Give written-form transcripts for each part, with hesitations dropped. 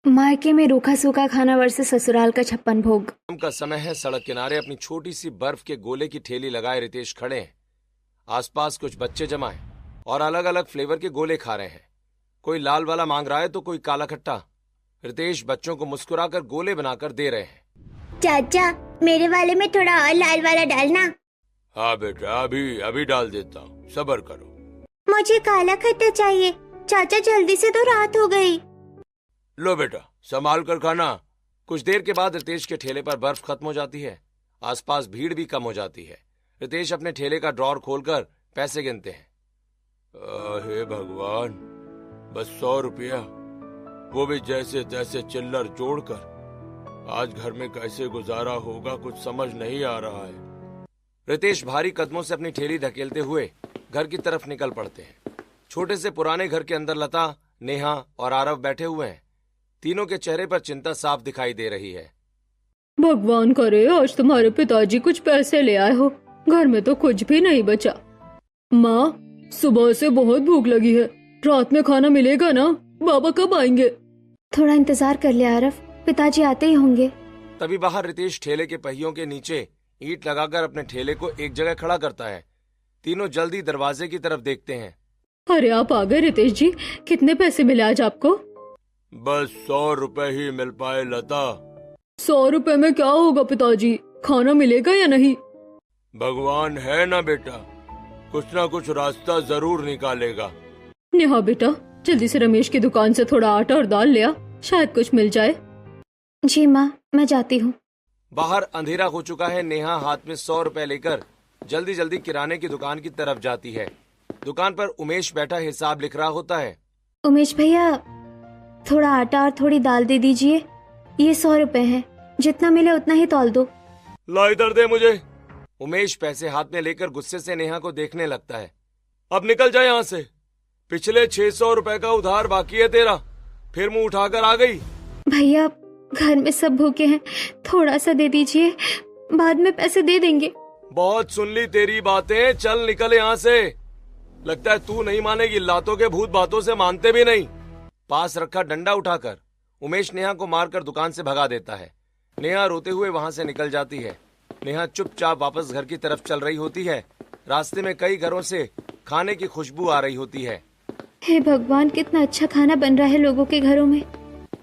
मायके में रूखा सूखा खाना वर्सेस ससुराल का 56 भोग। शाम का समय है। सड़क किनारे अपनी छोटी सी बर्फ के गोले की ठेली लगाए रितेश खड़े हैं। आसपास कुछ बच्चे जमा हैं और अलग अलग फ्लेवर के गोले खा रहे हैं। कोई लाल वाला मांग रहा है तो कोई काला खट्टा। रितेश बच्चों को मुस्कुराकर गोले बनाकर दे रहे हैं। चाचा, मेरे वाले में थोड़ा और लाल वाला डालना। हाँ बेटा, अभी डाल देता हूँ, सब्र करो। मुझे काला खट्टा चाहिए चाचा, जल्दी से तो रात हो गई। लो बेटा, संभाल कर खाना। कुछ देर के बाद रितेश के ठेले पर बर्फ खत्म हो जाती है। आसपास भीड़ भी कम हो जाती है। रितेश अपने ठेले का ड्रॉर खोलकर पैसे गिनते हैं। हे भगवान, बस 100 रुपया, वो भी जैसे तैसे चिल्लर जोड़कर। आज घर में कैसे गुजारा होगा कुछ समझ नहीं आ रहा है। रितेश भारी कदमों से अपनी ठेली धकेलते हुए घर की तरफ निकल पड़ते हैं। छोटे से पुराने घर के अंदर लता, नेहा और आरव बैठे हुए हैं। तीनों के चेहरे पर चिंता साफ दिखाई दे रही है। भगवान करे आज तुम्हारे पिताजी कुछ पैसे ले आए हो, घर में तो कुछ भी नहीं बचा। माँ, सुबह से बहुत भूख लगी है, रात में खाना मिलेगा ना? बाबा कब आएंगे? थोड़ा इंतजार कर ले आरव, पिताजी आते ही होंगे। तभी बाहर रितेश ठेले के पहियों के नीचे ईंट लगाकर अपने ठेले को एक जगह खड़ा करता है। तीनों जल्दी दरवाजे की तरफ देखते हैं। अरे आप आ गए रितेश जी, कितने पैसे मिले आज आपको? बस 100 रुपए ही मिल पाए लता। 100 रुपए में क्या होगा पिताजी, खाना मिलेगा या नहीं? भगवान है ना बेटा, कुछ ना कुछ रास्ता जरूर निकालेगा। नेहा बेटा, जल्दी से रमेश की दुकान से थोड़ा आटा और दाल ले आ, शायद कुछ मिल जाए। जी माँ, मैं जाती हूँ। बाहर अंधेरा हो चुका है। नेहा हाथ में 100 रुपए लेकर जल्दी जल्दी किराने की दुकान की तरफ जाती है। दुकान पर उमेश बैठा हिसाब लिख रहा होता है। उमेश भैया, थोड़ा आटा और थोड़ी दाल दे दीजिए। ये 100 रुपए हैं, जितना मिले उतना ही तौल दो। ला इधर दे मुझे। उमेश पैसे हाथ में लेकर गुस्से से नेहा को देखने लगता है। अब निकल जाए यहाँ से, पिछले 600 रुपए का उधार बाकी है तेरा, फिर मुंह उठाकर आ गई। भैया, घर में सब भूखे हैं, थोड़ा सा दे दीजिए, बाद में पैसे दे देंगे। बहुत सुन ली तेरी बातें, चल निकल यहाँ से। लगता है तू नहीं मानेगी, लातों के भूत बातों से मानते भी नहीं। पास रखा डंडा उठाकर उमेश नेहा को मारकर दुकान से भगा देता है। नेहा रोते हुए वहां से निकल जाती है। नेहा चुपचाप वापस घर की तरफ चल रही होती है। रास्ते में कई घरों से खाने की खुशबू आ रही होती है। हे भगवान, कितना अच्छा खाना बन रहा है लोगों के घरों में।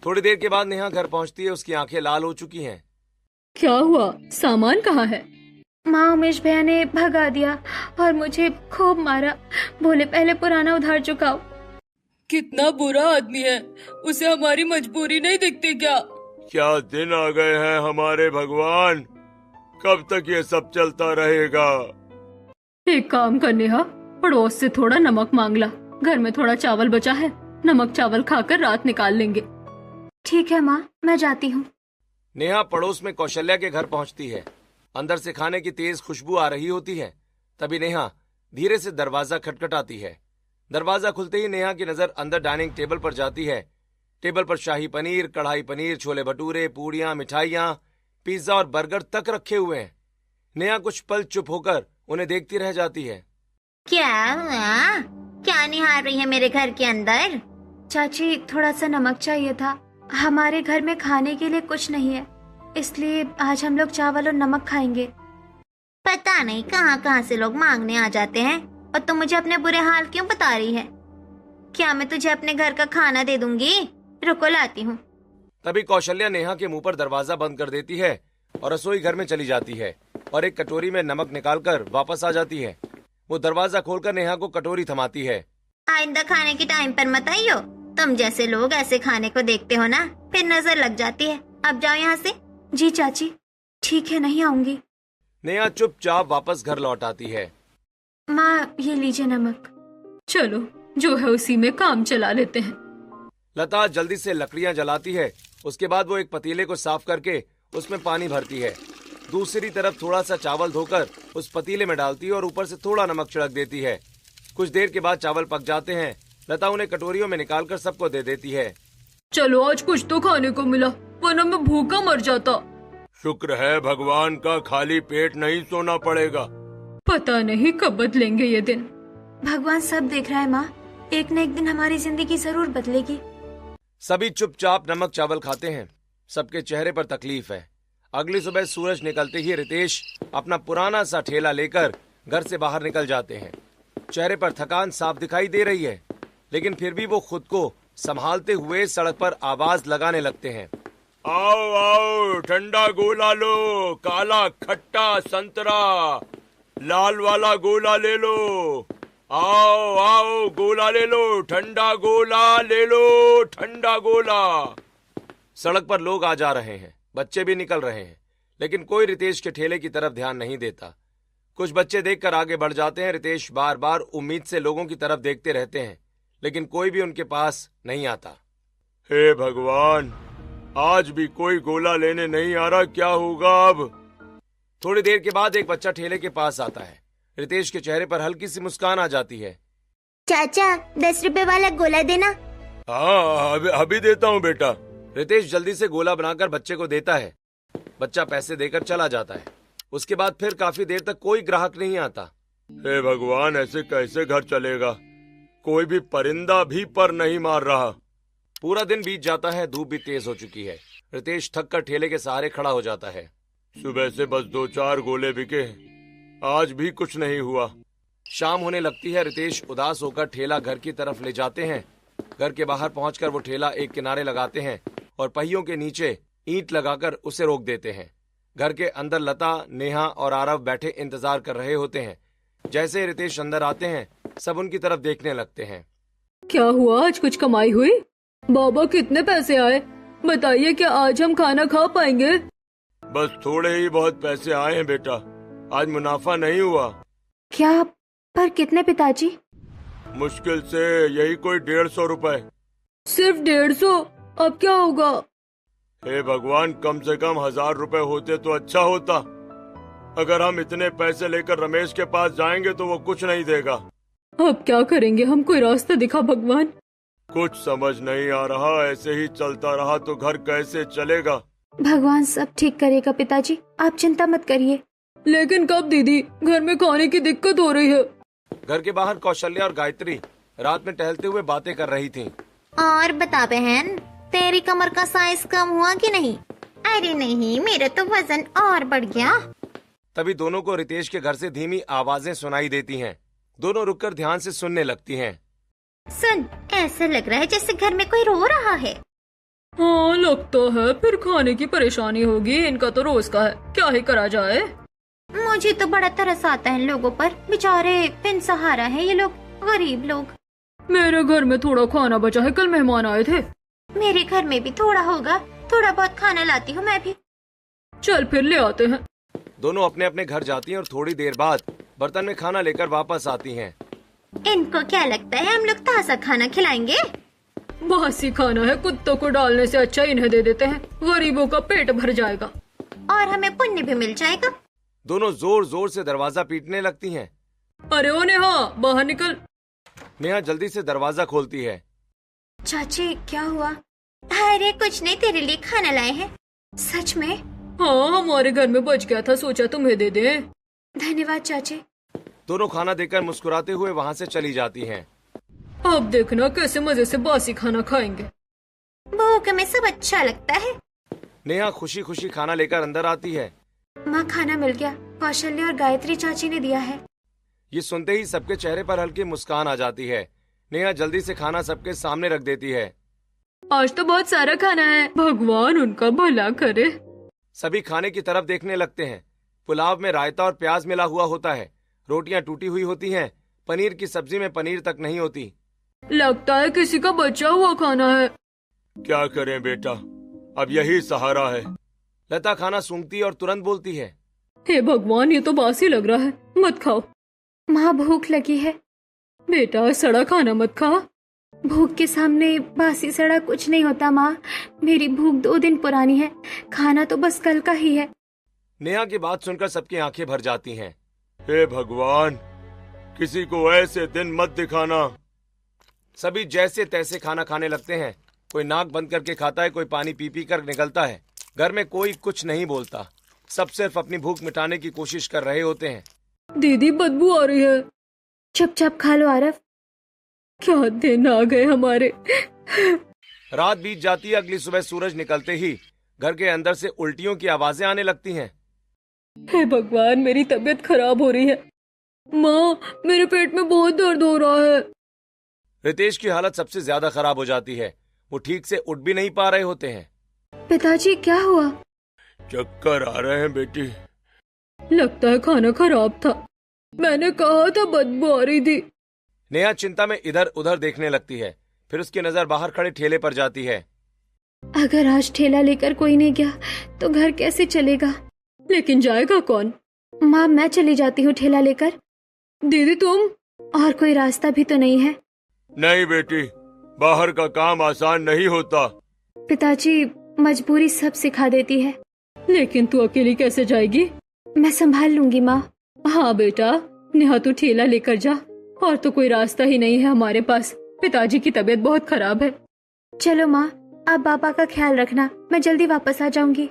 थोड़ी देर के बाद नेहा घर पहुंचती है। उसकी आंखें लाल हो चुकी हैं। क्या हुआ, सामान कहाँ है? माँ, उमेश भैया ने भगा दिया और मुझे खूब मारा। बोले पहले पुराना उधार चुकाओ। कितना बुरा आदमी है, उसे हमारी मजबूरी नहीं दिखती क्या? क्या दिन आ गए हैं हमारे भगवान, कब तक ये सब चलता रहेगा? एक काम कर नेहा, पड़ोस से थोड़ा नमक मांग ला, घर में थोड़ा चावल बचा है, नमक चावल खाकर रात निकाल लेंगे। ठीक है माँ, मैं जाती हूँ। नेहा पड़ोस में कौशल्या के घर पहुंचती है। अंदर से खाने की तेज खुशबू आ रही होती है। तभी नेहा धीरे से दरवाजा खटखटाती है। दरवाजा खुलते ही नेहा की नजर अंदर डाइनिंग टेबल पर जाती है। टेबल पर शाही पनीर, कढ़ाई पनीर, छोले भटूरे, पूड़ियां, मिठाइयां, पिज्जा और बर्गर तक रखे हुए हैं। नेहा कुछ पल चुप होकर उन्हें देखती रह जाती है। क्या हुआ? क्या निहार रही है मेरे घर के अंदर? चाची, थोड़ा सा नमक चाहिए था, हमारे घर में खाने के लिए कुछ नहीं है, इसलिए आज हम लोग चावल और नमक खाएंगे। पता नहीं कहाँ कहाँ से लोग मांगने आ जाते हैं, और तुम मुझे अपने बुरे हाल क्यों बता रही है? क्या मैं तुझे अपने घर का खाना दे दूंगी? रुको, लाती हूँ। तभी कौशल्या नेहा के मुंह पर दरवाजा बंद कर देती है और रसोई घर में चली जाती है और एक कटोरी में नमक निकालकर वापस आ जाती है। वो दरवाजा खोलकर नेहा को कटोरी थमाती है। आइंदा खाने के टाइम पर मत आइयो, तुम जैसे लोग ऐसे खाने को देखते हो ना, फिर नजर लग जाती है। अब जाओ यहाँ से। जी चाची, ठीक है, नहीं आऊंगी। नेहा चुपचाप वापस घर लौट आती है। माँ, ये लीजिए नमक। चलो, जो है उसी में काम चला लेते हैं। लता जल्दी से लकड़ियां जलाती है। उसके बाद वो एक पतीले को साफ करके उसमें पानी भरती है। दूसरी तरफ थोड़ा सा चावल धोकर उस पतीले में डालती है और ऊपर से थोड़ा नमक छिड़क देती है। कुछ देर के बाद चावल पक जाते हैं। लता उन्हें कटोरियों में निकालकर सबको दे देती है। चलो, आज कुछ तो खाने को मिला, वरना मैं भूखा मर जाता। शुक्र है भगवान का, खाली पेट नहीं सोना पड़ेगा। पता नहीं कब बदलेंगे ये दिन। भगवान सब देख रहा है माँ, एक न एक दिन हमारी जिंदगी जरूर बदलेगी। सभी चुपचाप नमक चावल खाते हैं। सबके चेहरे पर तकलीफ है। अगली सुबह सूरज निकलते ही रितेश अपना पुराना सा ठेला लेकर घर से बाहर निकल जाते हैं। चेहरे पर थकान साफ दिखाई दे रही है, लेकिन फिर भी वो खुद को संभालते हुए सड़क पर आवाज लगाने लगते हैं। आओ आओ, ठंडा गोला लो, काला खट्टा संतरा, लाल वाला गोला ले लो। आओ आओ, गोला ले लो, ठंडा गोला ले लो, ठंडा गोला। सड़क पर लोग आ जा रहे हैं, बच्चे भी निकल रहे हैं, लेकिन कोई रितेश के ठेले की तरफ ध्यान नहीं देता। कुछ बच्चे देखकर आगे बढ़ जाते हैं। रितेश बार बार उम्मीद से लोगों की तरफ देखते रहते हैं, लेकिन कोई भी उनके पास नहीं आता। हे भगवान, आज भी कोई गोला लेने नहीं आ रहा, क्या होगा अब? थोड़ी देर के बाद एक बच्चा ठेले के पास आता है। रितेश के चेहरे पर हल्की सी मुस्कान आ जाती है। चाचा, 10 रुपए वाला गोला देना। हाँ, अभी देता हूँ बेटा। रितेश जल्दी से गोला बनाकर बच्चे को देता है। बच्चा पैसे देकर चला जाता है। उसके बाद फिर काफी देर तक कोई ग्राहक नहीं आता। हे भगवान, ऐसे कैसे घर चलेगा? कोई भी परिंदा भी पर नहीं मार रहा। पूरा दिन बीत जाता है, धूप भी तेज हो चुकी है। रितेश थक कर ठेले के सहारे खड़ा हो जाता है। सुबह से बस 2-4 गोले बिके, आज भी कुछ नहीं हुआ। शाम होने लगती है। रितेश उदास होकर ठेला घर की तरफ ले जाते हैं। घर के बाहर पहुंचकर वो ठेला एक किनारे लगाते हैं और पहियों के नीचे ईंट लगाकर उसे रोक देते हैं। घर के अंदर लता, नेहा और आरव बैठे इंतजार कर रहे होते हैं। जैसे ही रितेश अंदर आते हैं, सब उनकी तरफ देखने लगते हैं। क्या हुआ, आज कुछ कमाई हुई? बाबा, कितने पैसे आए? बताइए, क्या आज हम खाना खा पाएंगे? बस थोड़े ही बहुत पैसे आए हैं बेटा, आज मुनाफा नहीं हुआ। क्या? पर कितने पिताजी? मुश्किल से यही कोई 150 रुपए। सिर्फ 150? अब क्या होगा? हे भगवान, कम से कम 1000 रुपए होते तो अच्छा होता। अगर हम इतने पैसे लेकर रमेश के पास जाएंगे तो वो कुछ नहीं देगा। अब क्या करेंगे हम? कोई रास्ता दिखा भगवान। कुछ समझ नहीं आ रहा, ऐसे ही चलता रहा तो घर कैसे चलेगा? भगवान सब ठीक करेगा पिताजी, आप चिंता मत करिए। लेकिन कब दीदी? घर में खाने की दिक्कत हो रही है। घर के बाहर कौशल्या और गायत्री रात में टहलते हुए बातें कर रही थीं। और बता बहन, तेरी कमर का साइज कम हुआ कि नहीं? अरे नहीं, मेरा तो वजन और बढ़ गया। तभी दोनों को रितेश के घर से धीमी आवाजें सुनाई देती हैं। दोनों रुककर ध्यान से सुनने लगती हैं। सुन, ऐसा लग रहा है जैसे घर में कोई रो रहा है। हाँ, लगता है फिर खाने की परेशानी होगी। इनका तो रोज का है, क्या ही करा जाए। मुझे तो बड़ा तरस आता है लोगों पर। बेचारे बिन सहारा है ये लोग, गरीब लोग। मेरे घर में थोड़ा खाना बचा है, कल मेहमान आए थे। मेरे घर में भी थोड़ा होगा, थोड़ा बहुत खाना लाती हूँ मैं भी। चल फिर ले आते हैं। दोनों अपने अपने घर जाती हैं और थोड़ी देर बाद बर्तन में खाना लेकर वापस आती हैं। इनको क्या लगता है हम लोग ताजा खाना खिलाएंगे? बासी खाना है, कुत्तों को डालने से अच्छा इन्हें दे देते हैं, गरीबों का पेट भर जाएगा और हमें पुण्य भी मिल जाएगा। दोनों जोर जोर से दरवाजा पीटने लगती हैं। अरे ओ नेहा, बाहर निकल। नेहा जल्दी से दरवाजा खोलती है। चाची, क्या हुआ? अरे कुछ नहीं, तेरे लिए खाना लाए हैं। सच में? हाँ, हमारे घर में बच गया था, सोचा तुम्हें दे दें। धन्यवाद चाची। दोनों खाना देकर मुस्कुराते हुए वहाँ से चली जाती हैं। अब देखना कैसे मजे से बासी खाना खाएंगे। भूख में सब अच्छा लगता है। नेहा खुशी खुशी खाना लेकर अंदर आती है। माँ, खाना मिल गया, कौशल्या और गायत्री चाची ने दिया है। ये सुनते ही सबके चेहरे पर हल्की मुस्कान आ जाती है। नेहा जल्दी से खाना सबके सामने रख देती है। आज तो बहुत सारा खाना है, भगवान उनका भला करे। सभी खाने की तरफ देखने लगते हैं। पुलाव में रायता और प्याज मिला हुआ होता है। रोटियां टूटी हुई होती हैं। पनीर की सब्जी में पनीर तक नहीं होती। लगता है किसी का बचा हुआ खाना है। क्या करें बेटा, अब यही सहारा है। लता खाना सूंघती और तुरंत बोलती है, हे भगवान, ये तो बासी लग रहा है, मत खाओ। माँ, भूख लगी है। बेटा, सड़ा खाना मत खा। भूख के सामने बासी सड़ा कुछ नहीं होता माँ। मेरी भूख 2 दिन पुरानी है, खाना तो बस कल का ही है। नेहा की बात सुनकर सबकी आंखें भर जाती हैं। हे भगवान, किसी को ऐसे दिन मत दिखाना। सभी जैसे तैसे खाना खाने लगते हैं। कोई नाक बंद करके खाता है, कोई पानी पी पी कर निकलता है। घर में कोई कुछ नहीं बोलता। सब सिर्फ अपनी भूख मिटाने की कोशिश कर रहे होते हैं। दीदी, बदबू आ रही है। चुपचाप खा लो आरव। क्या दिन आ गए हमारे। रात बीत जाती है, अगली सुबह सूरज निकलते ही घर के अंदर से उल्टियों की आवाजें आने लगती हैं। हे भगवान, मेरी तबीयत खराब हो रही है। माँ, मेरे पेट में बहुत दर्द हो रहा है। रितेश की हालत सबसे ज्यादा खराब हो जाती है। वो ठीक से उठ भी नहीं पा रहे होते हैं। पिताजी क्या हुआ? चक्कर आ रहे हैं बेटी। लगता है खाना खराब था। मैंने कहा था बदबू आ रही थी। नेहा चिंता में इधर उधर देखने लगती है। फिर उसकी नजर बाहर खड़े ठेले पर जाती है। अगर आज ठेला लेकर कोई नहीं गया तो घर कैसे चलेगा? लेकिन जाएगा कौन? माँ, मैं चली जाती हूँ ठेला लेकर। दीदी तुम? और कोई रास्ता भी तो नहीं है। नहीं बेटी, बाहर का काम आसान नहीं होता। पिताजी, मजबूरी सब सिखा देती है। लेकिन तू अकेली कैसे जाएगी? मैं संभाल लूंगी माँ। हाँ बेटा, नेहा तू ठेला लेकर जा। और तो कोई रास्ता ही नहीं है हमारे पास। पिताजी की तबीयत बहुत खराब है। चलो माँ, आप पापा का ख्याल रखना। मैं जल्दी वापस आ जाऊंगी।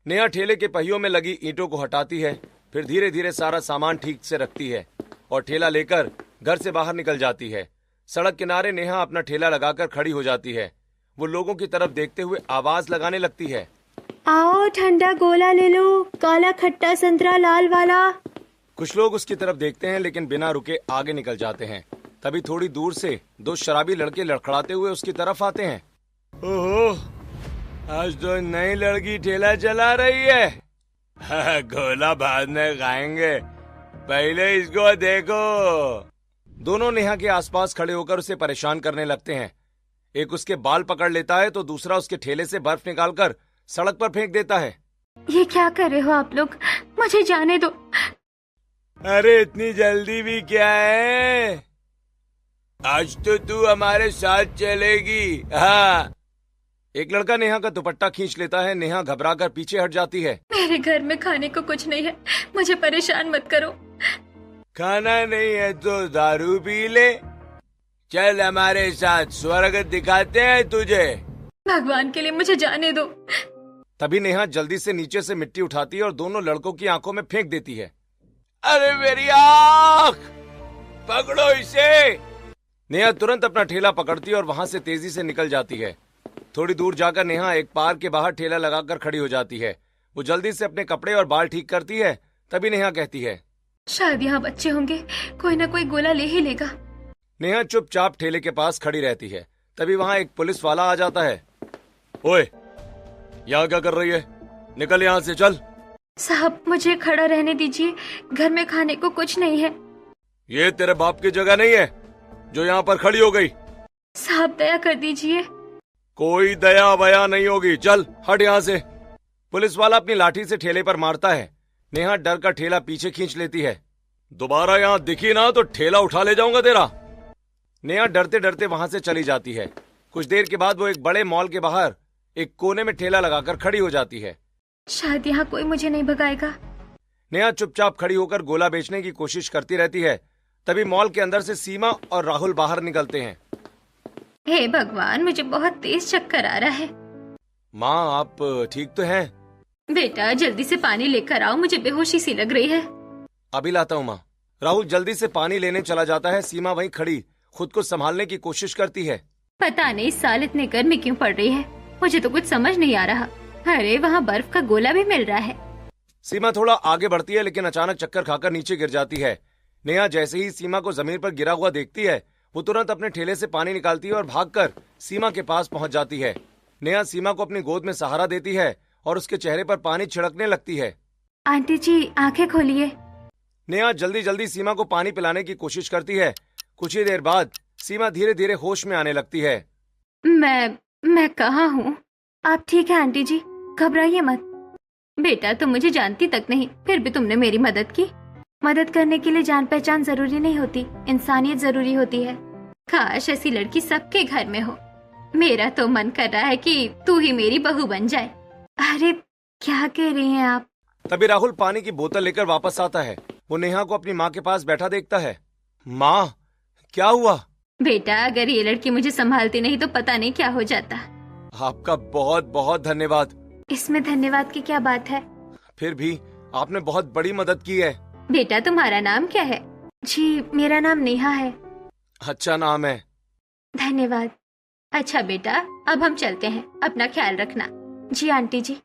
नेहा ठेले के पहियों में लगी ईंटों को हटाती है। फिर धीरे धीरे सारा सामान ठीक से रखती है और ठेला लेकर घर से बाहर निकल जाती है। सड़क किनारे नेहा अपना ठेला लगाकर खड़ी हो जाती है। वो लोगों की तरफ देखते हुए आवाज लगाने लगती है। आओ, ठंडा गोला ले लो, काला खट्टा संतरा लाल वाला। कुछ लोग उसकी तरफ देखते हैं लेकिन बिना रुके आगे निकल जाते हैं। तभी थोड़ी दूर से दो शराबी लड़के लड़खड़ाते हुए उसकी तरफ आते हैं। ओहो, आज तो नई लड़की ठेला चला रही है। गोला बाद में खाएंगे, पहले इसको देखो। दोनों नेहा के आसपास खड़े होकर उसे परेशान करने लगते हैं। एक उसके बाल पकड़ लेता है तो दूसरा उसके ठेले से बर्फ निकालकर सड़क पर फेंक देता है। ये क्या कर रहे हो आप लोग? मुझे जाने दो। अरे इतनी जल्दी भी क्या है? आज तो तू हमारे साथ चलेगी। हाँ। एक लड़का नेहा का दुपट्टा खींच लेता है। नेहा घबराकर पीछे हट जाती है। मेरे घर में खाने को कुछ नहीं है, मुझे परेशान मत करो। खाना नहीं है तो दारू पी ले। चल हमारे साथ, स्वर्ग दिखाते हैं तुझे। भगवान के लिए मुझे जाने दो। तभी नेहा जल्दी से नीचे से मिट्टी उठाती है और दोनों लड़कों की आंखों में फेंक देती है। अरे मेरी आंख, पकड़ो इसे। नेहा तुरंत अपना ठेला पकड़ती है और वहां से तेजी से निकल जाती है। थोड़ी दूर जाकर नेहा एक पार्क के बाहर ठेला लगाकर खड़ी हो जाती है। वो जल्दी से अपने कपड़े और बाल ठीक करती है। तभी नेहा कहती है, शायद यहाँ बच्चे होंगे, कोई ना कोई गोला ले ही लेगा। नेहा चुपचाप ठेले के पास खड़ी रहती है। तभी वहाँ एक पुलिस वाला आ जाता है। ओए, यहाँ क्या कर रही है? निकल यहाँ से, चल। साहब, मुझे खड़ा रहने दीजिए, घर में खाने को कुछ नहीं है। ये तेरे बाप की जगह नहीं है जो यहाँ पर खड़ी हो गई। साहब, दया कर दीजिए। कोई दया वया नहीं होगी, चल हट यहाँ से। पुलिस वाला अपनी लाठी से ठेले पर मारता है। नेहा डर का ठेला पीछे खींच लेती है। दोबारा यहाँ दिखी ना तो ठेला उठा ले जाऊंगा तेरा। नेहा डरते डरते वहां से चली जाती है। कुछ देर के बाद वो एक बड़े मॉल के बाहर एक कोने में ठेला लगाकर खड़ी हो जाती है। शायद यहाँ कोई मुझे नहीं भगाएगा। नेहा चुपचाप खड़ी होकर गोला बेचने की कोशिश करती रहती है। तभी मॉल के अंदर से सीमा और राहुल बाहर निकलते हैं। हे भगवान, मुझे बहुत तेज चक्कर आ रहा है। माँ, आप ठीक तो हैं? बेटा, जल्दी से पानी लेकर आओ, मुझे बेहोशी सी लग रही है। अभी लाता हूँ माँ। राहुल जल्दी से पानी लेने चला जाता है। सीमा वहीं खड़ी खुद को संभालने की कोशिश करती है। पता नहीं इस साल इतने गर्मी क्यों पड़ रही है, मुझे तो कुछ समझ नहीं आ रहा। अरे, वहाँ बर्फ का गोला भी मिल रहा है। सीमा थोड़ा आगे बढ़ती है लेकिन अचानक चक्कर खाकर नीचे गिर जाती है। नेहा जैसे ही सीमा को जमीन पर गिरा हुआ देखती है, वो तुरंत अपने ठेले से पानी निकालती है और भागकर सीमा के पास पहुंच जाती है। नेहा सीमा को अपनी गोद में सहारा देती है और उसके चेहरे पर पानी छिड़कने लगती है। आंटी जी, आंखें खोलिए। नेहा जल्दी जल्दी सीमा को पानी पिलाने की कोशिश करती है। कुछ ही देर बाद सीमा धीरे धीरे होश में आने लगती है। मैं कहाँ हूँ? आप ठीक है आंटी जी, घबराइए मत। बेटा, तुम मुझे जानती तक नहीं, फिर भी तुमने मेरी मदद की। मदद करने के लिए जान पहचान जरूरी नहीं होती, इंसानियत जरूरी होती है। काश ऐसी लड़की सबके घर में हो। मेरा तो मन कर रहा है कि तू ही मेरी बहू बन जाए। अरे, क्या कह रही हैं आप? तभी राहुल पानी की बोतल लेकर वापस आता है। वो नेहा को अपनी माँ के पास बैठा देखता है। माँ, क्या हुआ? बेटा, अगर ये लड़की मुझे संभालती नहीं तो पता नहीं क्या हो जाता। आपका बहुत बहुत धन्यवाद। इसमें धन्यवाद की क्या बात है? फिर भी आपने बहुत बड़ी मदद की है। बेटा, तुम्हारा नाम क्या है? जी, मेरा नाम नेहा है। अच्छा नाम है। धन्यवाद। अच्छा बेटा, अब हम चलते हैं, अपना ख्याल रखना। जी आंटी जी।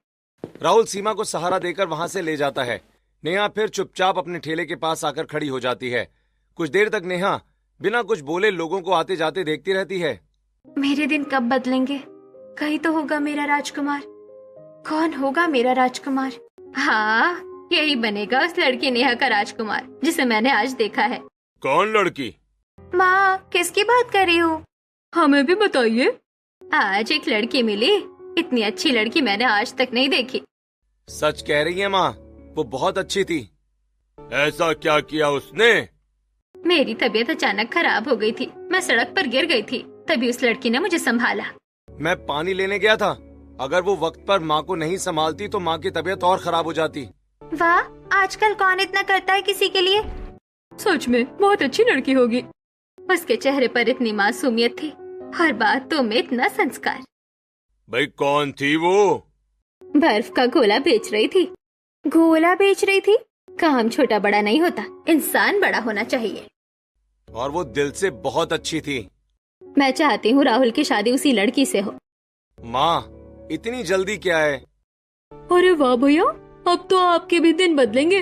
राहुल सीमा को सहारा देकर वहां से ले जाता है। नेहा फिर चुपचाप अपने ठेले के पास आकर खड़ी हो जाती है। कुछ देर तक नेहा बिना कुछ बोले लोगों को आते जाते देखती रहती है। मेरे दिन कब बदलेंगे? कहीं तो होगा मेरा राजकुमार। कौन होगा मेरा राजकुमार? हाँ, यही बनेगा उस लड़की नेहा का राजकुमार जिसे मैंने आज देखा है। कौन लड़की? माँ, किसकी बात कर रही हो? हमें भी बताइए। आज एक लड़की मिली, इतनी अच्छी लड़की मैंने आज तक नहीं देखी। सच कह रही है माँ, वो बहुत अच्छी थी। ऐसा क्या किया उसने? मेरी तबीयत अचानक खराब हो गई थी, मैं सड़क पर गिर गई थी, तभी उस लड़की ने मुझे संभाला। मैं पानी लेने गया था, अगर वो वक्त पर माँ को नहीं संभालती तो माँ की तबीयत और खराब हो जाती। वाह, आजकल कौन इतना करता है किसी के लिए। सच में बहुत अच्छी लड़की होगी। उसके चेहरे पर इतनी मासूमियत थी, हर बातों में इतना संस्कार। भाई कौन थी वो? बर्फ का गोला बेच रही थी। गोला बेच रही थी? काम छोटा बड़ा नहीं होता, इंसान बड़ा होना चाहिए। और वो दिल से बहुत अच्छी थी। मैं चाहती हूँ राहुल की शादी उसी लड़की से हो। माँ, इतनी जल्दी क्या है? अरे वाह भैया, अब तो आपके भी दिन बदलेंगे।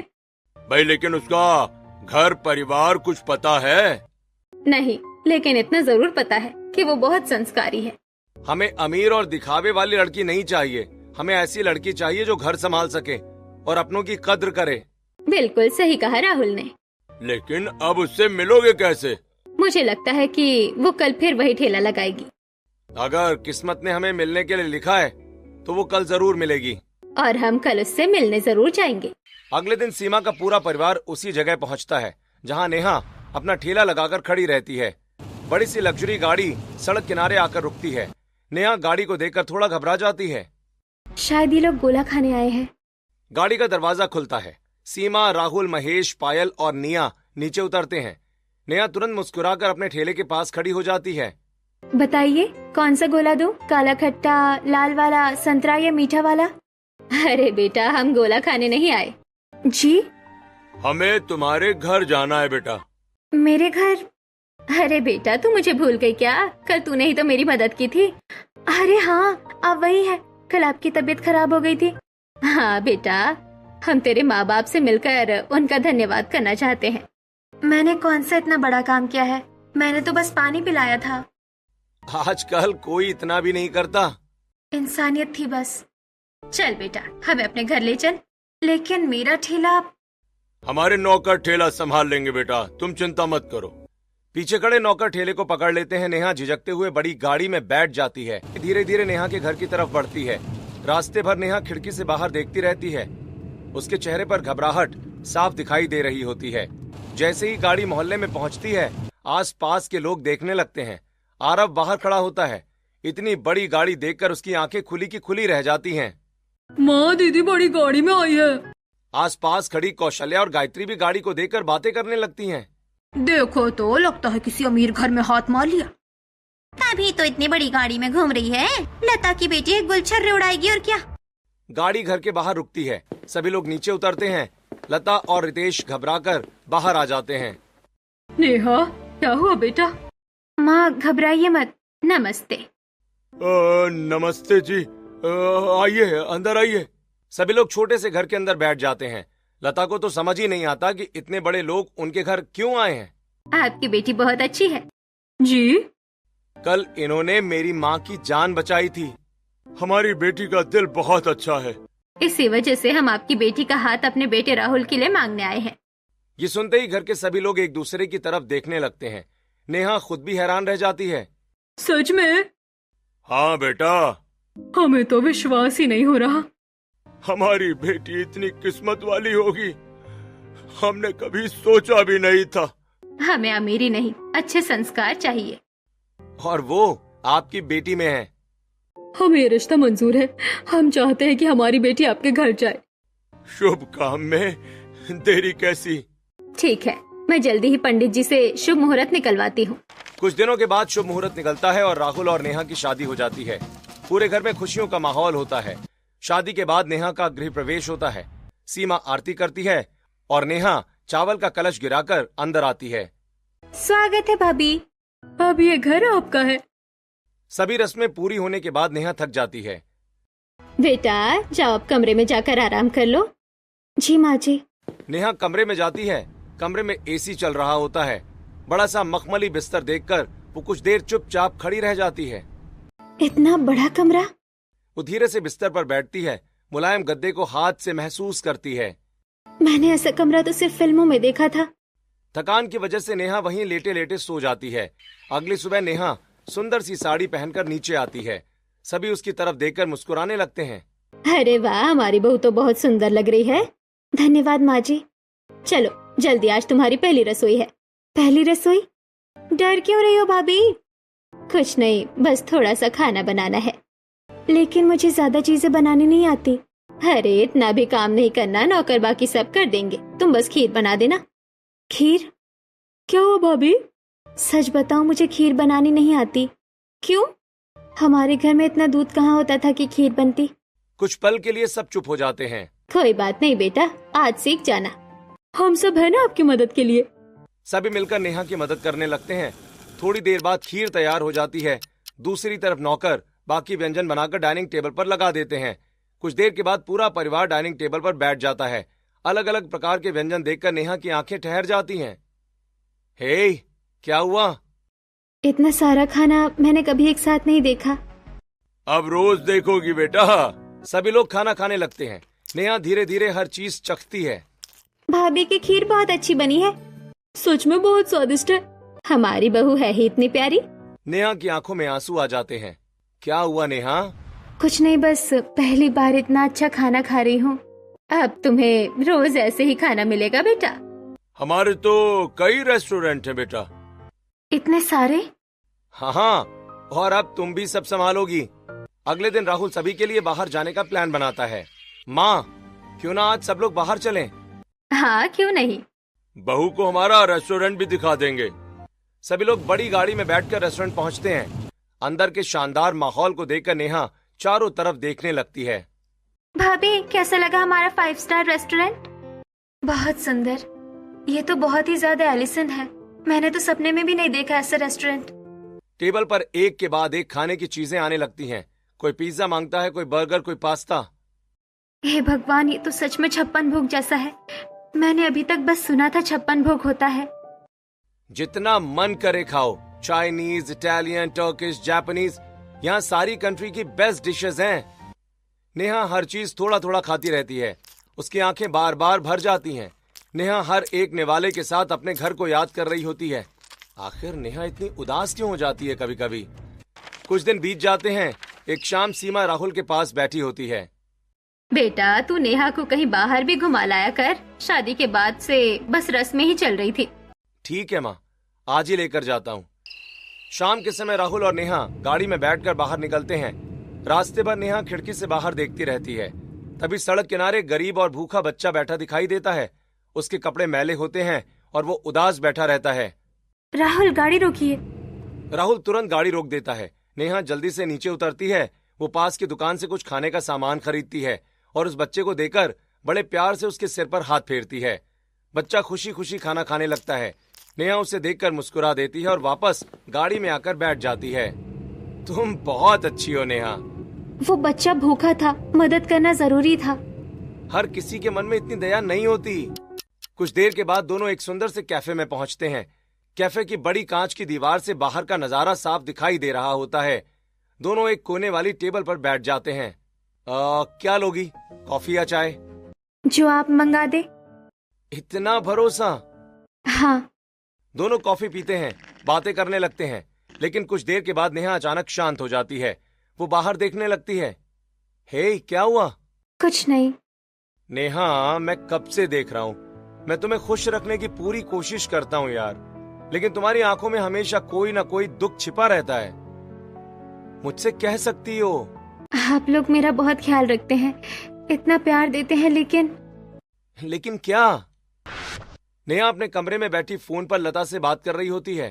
भाई लेकिन उसका घर परिवार कुछ पता है? नहीं, लेकिन इतना जरूर पता है कि वो बहुत संस्कारी है। हमें अमीर और दिखावे वाली लड़की नहीं चाहिए, हमें ऐसी लड़की चाहिए जो घर संभाल सके और अपनों की कद्र करे। बिल्कुल सही कहा राहुल ने। लेकिन अब उससे मिलोगे कैसे? मुझे लगता है कि वो कल फिर वही ठेला लगाएगी। अगर किस्मत ने हमें मिलने के लिए लिखा है तो वो कल जरूर मिलेगी। और हम कल उससे मिलने जरूर जाएंगे। अगले दिन सीमा का पूरा परिवार उसी जगह पहुंचता है जहां नेहा अपना ठेला लगाकर खड़ी रहती है। बड़ी सी लग्जरी गाड़ी सड़क किनारे आकर रुकती है। नेहा गाड़ी को देखकर थोड़ा घबरा जाती है। शायद ये लोग गोला खाने आए हैं। गाड़ी का दरवाजा खुलता है। सीमा, राहुल, महेश, पायल और निया नीचे उतरते हैं। नेहा तुरंत मुस्कुराकर अपने ठेले के पास खड़ी हो जाती है। बताइए, कौन सा गोला दूं? काला खट्टा, लाल वाला, संतरा या मीठा वाला? अरे बेटा, हम गोला खाने नहीं आए। जी? हमें तुम्हारे घर जाना है बेटा। मेरे घर? अरे बेटा, तू मुझे भूल गई क्या? कल तूने ही तो मेरी मदद की थी। अरे हाँ, अब वही है, कल आपकी तबीयत खराब हो गई थी। हाँ बेटा, हम तेरे माँ बाप से मिलकर उनका धन्यवाद करना चाहते हैं। मैंने कौन सा इतना बड़ा काम किया है, मैंने तो बस पानी पिलाया था। आजकल कोई इतना भी नहीं करता। इंसानियत थी बस। चल बेटा, हमें अपने घर ले चल। लेकिन मेरा ठेला? हमारे नौकर ठेला संभाल लेंगे बेटा, तुम चिंता मत करो। पीछे खड़े नौकर ठेले को पकड़ लेते हैं। नेहा झिझकते हुए बड़ी गाड़ी में बैठ जाती है। धीरे धीरे नेहा के घर की तरफ बढ़ती है। रास्ते भर नेहा खिड़की से बाहर देखती रहती है। उसके चेहरे पर घबराहट साफ दिखाई दे रही होती है। जैसे ही गाड़ी मोहल्ले में पहुंचती है, आसपास के लोग देखने लगते हैं। आरव बाहर खड़ा होता है। इतनी बड़ी गाड़ी देखकर उसकी आंखें खुली की खुली रह जाती हैं। माँ, दीदी बड़ी गाड़ी में आई है। आसपास खड़ी कौशल्या और गायत्री भी गाड़ी को देखकर बातें करने लगती हैं। देखो तो, लगता है किसी अमीर घर में हाथ मार लिया। तभी तो इतनी बड़ी गाड़ी में घूम रही है। लता की बेटी एक गुलछर्रे उड़ाएगी और क्या। गाड़ी घर के बाहर रुकती है। सभी लोग नीचे उतरते हैं। लता और रितेश घबराकर बाहर आ जाते हैं। नेहा, क्या हुआ बेटा? माँ, घबराइए मत। नमस्ते। नमस्ते जी, आइए अंदर आइए। सभी लोग छोटे से घर के अंदर बैठ जाते हैं। लता को तो समझ ही नहीं आता कि इतने बड़े लोग उनके घर क्यों आए हैं। आपकी बेटी बहुत अच्छी है। जी? कल इन्होंने मेरी माँ की जान बचाई थी। हमारी बेटी का दिल बहुत अच्छा है। इसी वजह से हम आपकी बेटी का हाथ अपने बेटे राहुल के लिए मांगने आए हैं। ये सुनते ही घर के सभी लोग एक दूसरे की तरफ देखने लगते हैं। नेहा खुद भी हैरान रह जाती है। सच में? हाँ बेटा, हमें तो विश्वास ही नहीं हो रहा। हमारी बेटी इतनी किस्मत वाली होगी, हमने कभी सोचा भी नहीं था। हमें अमीरी नहीं, अच्छे संस्कार चाहिए। और वो आपकी बेटी में है। हमें ये रिश्ता मंजूर है। हम चाहते हैं कि हमारी बेटी आपके घर जाए। शुभ काम में देरी कैसी। ठीक है, मैं जल्दी ही पंडित जी से शुभ मुहूर्त निकलवाती हूँ। कुछ दिनों के बाद शुभ मुहूर्त निकलता है और राहुल और नेहा की शादी हो जाती है। पूरे घर में खुशियों का माहौल होता है। शादी के बाद नेहा का गृह प्रवेश होता है। सीमा आरती करती है और नेहा चावल का कलश गिराकर अंदर आती है। स्वागत है भाभी। अब ये घर आपका है। सभी रस्में पूरी होने के बाद नेहा थक जाती है। बेटा जाओ अब कमरे में जाकर आराम कर लो। जी माँ जी। नेहा कमरे में जाती है। कमरे में एसी चल रहा होता है। बड़ा सा मखमली बिस्तर देखकर वो कुछ देर चुपचाप खड़ी रह जाती है। इतना बड़ा कमरा। वो धीरे से बिस्तर पर बैठती है, मुलायम गद्दे को हाथ से महसूस करती है। मैंने ऐसा कमरा तो सिर्फ फिल्मों में देखा था। थकान की वजह से नेहा वहीं लेटे लेटे सो जाती है। अगली सुबह नेहा सुंदर सी साड़ी पहनकर नीचे आती है। सभी उसकी तरफ देखकर मुस्कुराने लगते हैं। अरे वाह, हमारी बहू तो बहुत सुंदर लग रही है। धन्यवाद माँ जी। चलो जल्दी, आज तुम्हारी पहली रसोई है। पहली रसोई? डर क्यों रही हो भाभी? कुछ नहीं, बस थोड़ा सा खाना बनाना है। लेकिन मुझे ज्यादा चीजें बनानी नहीं आती। अरे इतना भी काम नहीं करना, नौकर बाकी सब कर देंगे, तुम बस खीर बना देना। खीर? क्या हुआ भाभी? सच बताओ, मुझे खीर बनानी नहीं आती। क्यों? हमारे घर में इतना दूध कहाँ होता था कि खीर बनती। कुछ पल के लिए सब चुप हो जाते हैं। कोई बात नहीं बेटा, आज सीख जाना। हम सब है ना आपकी मदद के लिए। सभी मिलकर नेहा की मदद करने लगते हैं। थोड़ी देर बाद खीर तैयार हो जाती है। दूसरी तरफ नौकर बाकी व्यंजन बनाकर डाइनिंग टेबल पर लगा देते हैं। कुछ देर के बाद पूरा परिवार डाइनिंग टेबल पर बैठ जाता है। अलग अलग प्रकार के व्यंजन देखकर नेहा की आंखें ठहर जाती हैं। हे, क्या हुआ? इतना सारा खाना मैंने कभी एक साथ नहीं देखा। अब रोज देखोगी बेटा। सभी लोग खाना खाने लगते हैं। नेहा धीरे धीरे हर चीज चखती है। भाभी की खीर बहुत अच्छी बनी है। सच में बहुत स्वादिष्ट है। हमारी बहू है ही इतनी प्यारी। नेहा की आंखों में आंसू आ जाते हैं। क्या हुआ नेहा? कुछ नहीं, बस पहली बार इतना अच्छा खाना खा रही हूँ। अब तुम्हें रोज ऐसे ही खाना मिलेगा बेटा। हमारे तो कई रेस्टोरेंट हैं बेटा। इतने सारे? हाँ, और अब तुम भी सब संभालोगी। अगले दिन राहुल सभी के लिए बाहर जाने का प्लान बनाता है। माँ, क्यों ना आज सब लोग बाहर चलें? हाँ, क्यों नहीं। बहू को हमारा रेस्टोरेंट भी दिखा देंगे। सभी लोग बड़ी गाड़ी में बैठकर रेस्टोरेंट पहुंचते हैं। अंदर के शानदार माहौल को देखकर नेहा चारों तरफ देखने लगती है। भाभी, कैसा लगा हमारा 5 स्टार रेस्टोरेंट? बहुत सुंदर। ये तो बहुत ही ज्यादा एलिसेंट है। मैंने तो सपने में भी नहीं देखा ऐसा रेस्टोरेंट। टेबल पर एक के बाद एक खाने की चीजें आने लगती हैं। कोई पिज्जा मांगता है, कोई बर्गर, कोई पास्ता। हे भगवान, ये तो सच में 56 भोग जैसा है। मैंने अभी तक बस सुना था 56 भोग होता है। जितना मन करे खाओ। चाइनीज, इटालियन, टर्किश, जापानीज, यहाँ सारी कंट्री की बेस्ट डिशेज हैं। नेहा हर चीज थोड़ा थोड़ा खाती रहती है। उसकी आंखें बार बार भर जाती हैं। नेहा हर एक निवाले के साथ अपने घर को याद कर रही होती है। आखिर नेहा इतनी उदास क्यों हो जाती है कभी कभी? कुछ दिन बीत जाते हैं। एक शाम सीमा राहुल के पास बैठी होती है। बेटा, तू नेहा को कहीं बाहर भी घुमा लाया कर। शादी के बाद से बस रस्में ही चल रही थी। ठीक है माँ, आज ही लेकर जाता हूँ। शाम के समय राहुल और नेहा गाड़ी में बैठकर बाहर निकलते हैं। रास्ते पर नेहा खिड़की से बाहर देखती रहती है। तभी सड़क किनारे गरीब और भूखा बच्चा बैठा दिखाई देता है। उसके कपड़े मैले होते हैं और वो उदास बैठा रहता है। राहुल, गाड़ी रोकिए। राहुल तुरंत गाड़ी रोक देता है। नेहा जल्दी से नीचे उतरती है। वो पास की दुकान से कुछ खाने का सामान खरीदती है और उस बच्चे को देखकर बड़े प्यार से उसके सिर पर हाथ फेरती है। बच्चा खुशी खुशी खाना खाने लगता है। नेहा उसे देखकर मुस्कुरा देती है और वापस गाड़ी में आकर बैठ जाती है। तुम बहुत अच्छी हो नेहा। वो बच्चा भूखा था, मदद करना जरूरी था। हर किसी के मन में इतनी दया नहीं होती। कुछ देर के बाद दोनों एक सुंदर से कैफे में पहुंचते हैं। कैफे की बड़ी कांच की दीवार से बाहर का नजारा साफ दिखाई दे रहा होता है। दोनों एक कोने वाली टेबल पर बैठ जाते हैं। क्या लोगी, कॉफी या चाय? जो आप मंगा दे। इतना भरोसा? हाँ। दोनों कॉफी पीते हैं, बातें करने लगते हैं। लेकिन कुछ देर के बाद नेहा अचानक शांत हो जाती है। वो बाहर देखने लगती है। हे, क्या हुआ? कुछ नहीं। नेहा, मैं कब से देख रहा हूँ। मैं तुम्हें खुश रखने की पूरी कोशिश करता हूँ यार, लेकिन तुम्हारी आंखों में हमेशा कोई ना कोई दुख छिपा रहता है। मुझसे कह सकती हो। आप लोग मेरा बहुत ख्याल रखते हैं, इतना प्यार देते हैं, लेकिन क्या? नेहा अपने कमरे में बैठी फोन पर लता से बात कर रही होती है।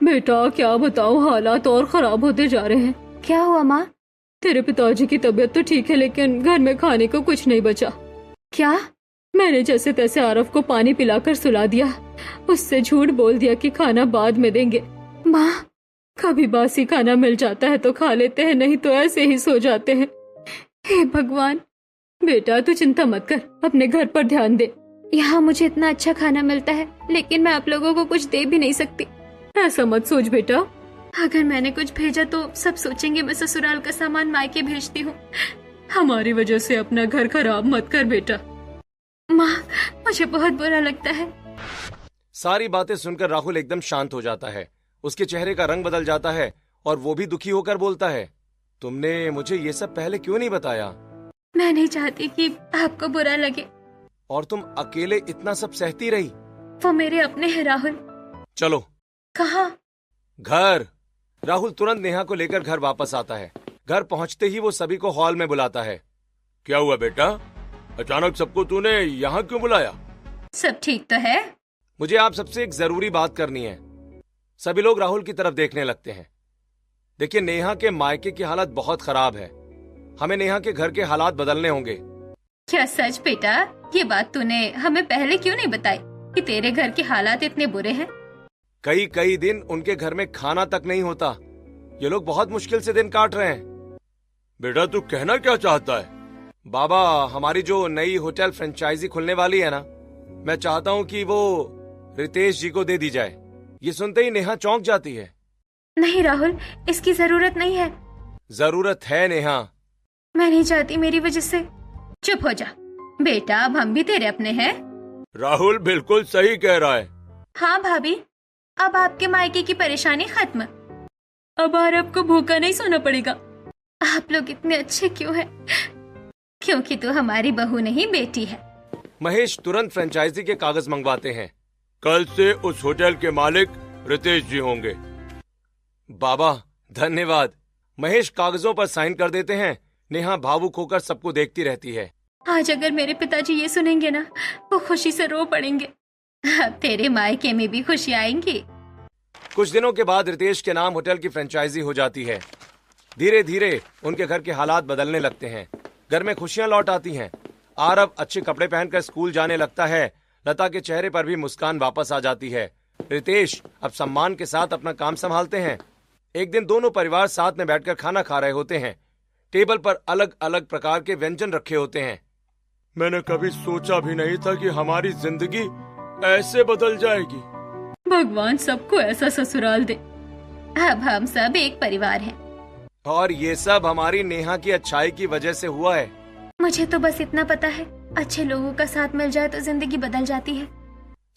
बेटा, क्या बताऊं, हालात और खराब होते जा रहे हैं। क्या हुआ माँ? तेरे पिताजी की तबीयत तो ठीक है, लेकिन घर में खाने को कुछ नहीं बचा। क्या? मैंने जैसे तैसे आरफ को पानी पिलाकर सुला दिया। उससे झूठ बोल दिया कि खाना बाद में देंगे। माँ, कभी बासी खाना मिल जाता है तो खा लेते हैं, नहीं तो ऐसे ही सो जाते हैं। हे भगवान, बेटा तू चिंता मत कर, अपने घर पर ध्यान दे। यहाँ मुझे इतना अच्छा खाना मिलता है, लेकिन मैं आप लोगों को कुछ दे भी नहीं सकती। ऐसा मत सोच बेटा। अगर मैंने कुछ भेजा तो सब सोचेंगे मैं ससुराल का सामान मायके भेजती हूँ। हमारी वजह से अपना घर खराब मत कर बेटा। माँ, मुझे बहुत बुरा लगता है। सारी बातें सुनकर राहुल एकदम शांत हो जाता है। उसके चेहरे का रंग बदल जाता है और वो भी दुखी होकर बोलता है, तुमने मुझे ये सब पहले क्यों नहीं बताया? मैं नहीं चाहती कि आपको बुरा लगे। और तुम अकेले इतना सब सहती रही? वो मेरे अपने हैं राहुल। चलो। कहाँ? घर। राहुल तुरंत नेहा को लेकर घर वापस आता है। घर पहुंचते ही वो सभी को हॉल में बुलाता है। क्या हुआ बेटा, अचानक सबको तूने यहाँ क्यों बुलाया? सब ठीक तो है? मुझे आप सबसे एक जरूरी बात करनी है। सभी लोग राहुल की तरफ देखने लगते हैं। देखिए, नेहा के मायके की हालत बहुत खराब है। हमें नेहा के घर के हालात बदलने होंगे। क्या सच बेटा? ये बात तूने हमें पहले क्यों नहीं बताई कि तेरे घर के हालात इतने बुरे हैं? कई दिन उनके घर में खाना तक नहीं होता। ये लोग बहुत मुश्किल से दिन काट रहे हैं। बेटा तू कहना क्या चाहता है? बाबा, हमारी जो नई होटल फ्रेंचाइजी खुलने वाली है ना, मैं चाहता हूँ कि वो रितेश जी को दे दी जाए। ये सुनते ही नेहा चौंक जाती है। नहीं राहुल, इसकी जरूरत नहीं है। जरूरत है नेहा। मैं नहीं चाहती मेरी वजह से। चुप हो जा बेटा, अब हम भी तेरे अपने हैं। राहुल बिल्कुल सही कह रहा है। हाँ भाभी, अब आपके मायके की परेशानी खत्म। अब आरब को भूखा नहीं सोना पड़ेगा। आप लोग इतने अच्छे क्यों हैं? क्योंकि तू हमारी बहू नहीं, बेटी है। महेश तुरंत फ्रेंचाइजी के कागज मंगवाते हैं। कल से उस होटल के मालिक रितेश जी होंगे। बाबा धन्यवाद। महेश कागजों पर साइन कर देते हैं। नेहा भावुक होकर सबको देखती रहती है। आज अगर मेरे पिताजी ये सुनेंगे ना, वो खुशी से रो पड़ेंगे। अब तेरे मायके में भी खुशी आएंगी। कुछ दिनों के बाद रितेश के नाम होटल की फ्रेंचाइजी हो जाती है। धीरे धीरे उनके घर के हालात बदलने लगते हैं। घर में खुशियां लौट आती हैं। आरब अच्छे कपड़े पहनकर स्कूल जाने लगता है। लता के चेहरे पर भी मुस्कान वापस आ जाती है। रितेश अब सम्मान के साथ अपना काम संभालते हैं। एक दिन दोनों परिवार साथ में बैठकर खाना खा रहे होते हैं। टेबल पर अलग अलग प्रकार के व्यंजन रखे होते हैं। मैंने कभी सोचा भी नहीं था कि हमारी जिंदगी ऐसे बदल जाएगी। भगवान सबको ऐसा ससुराल दे। अब हम सब एक परिवार हैं। और ये सब हमारी नेहा की अच्छाई की वजह से हुआ है। मुझे तो बस इतना पता है, अच्छे लोगों का साथ मिल जाए तो जिंदगी बदल जाती है।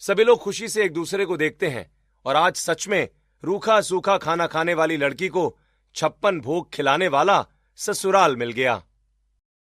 सभी लोग खुशी से एक दूसरे को देखते हैं। और आज सच में रूखा सूखा खाना खाने वाली लड़की को 56 भोग खिलाने वाला ससुराल मिल गया।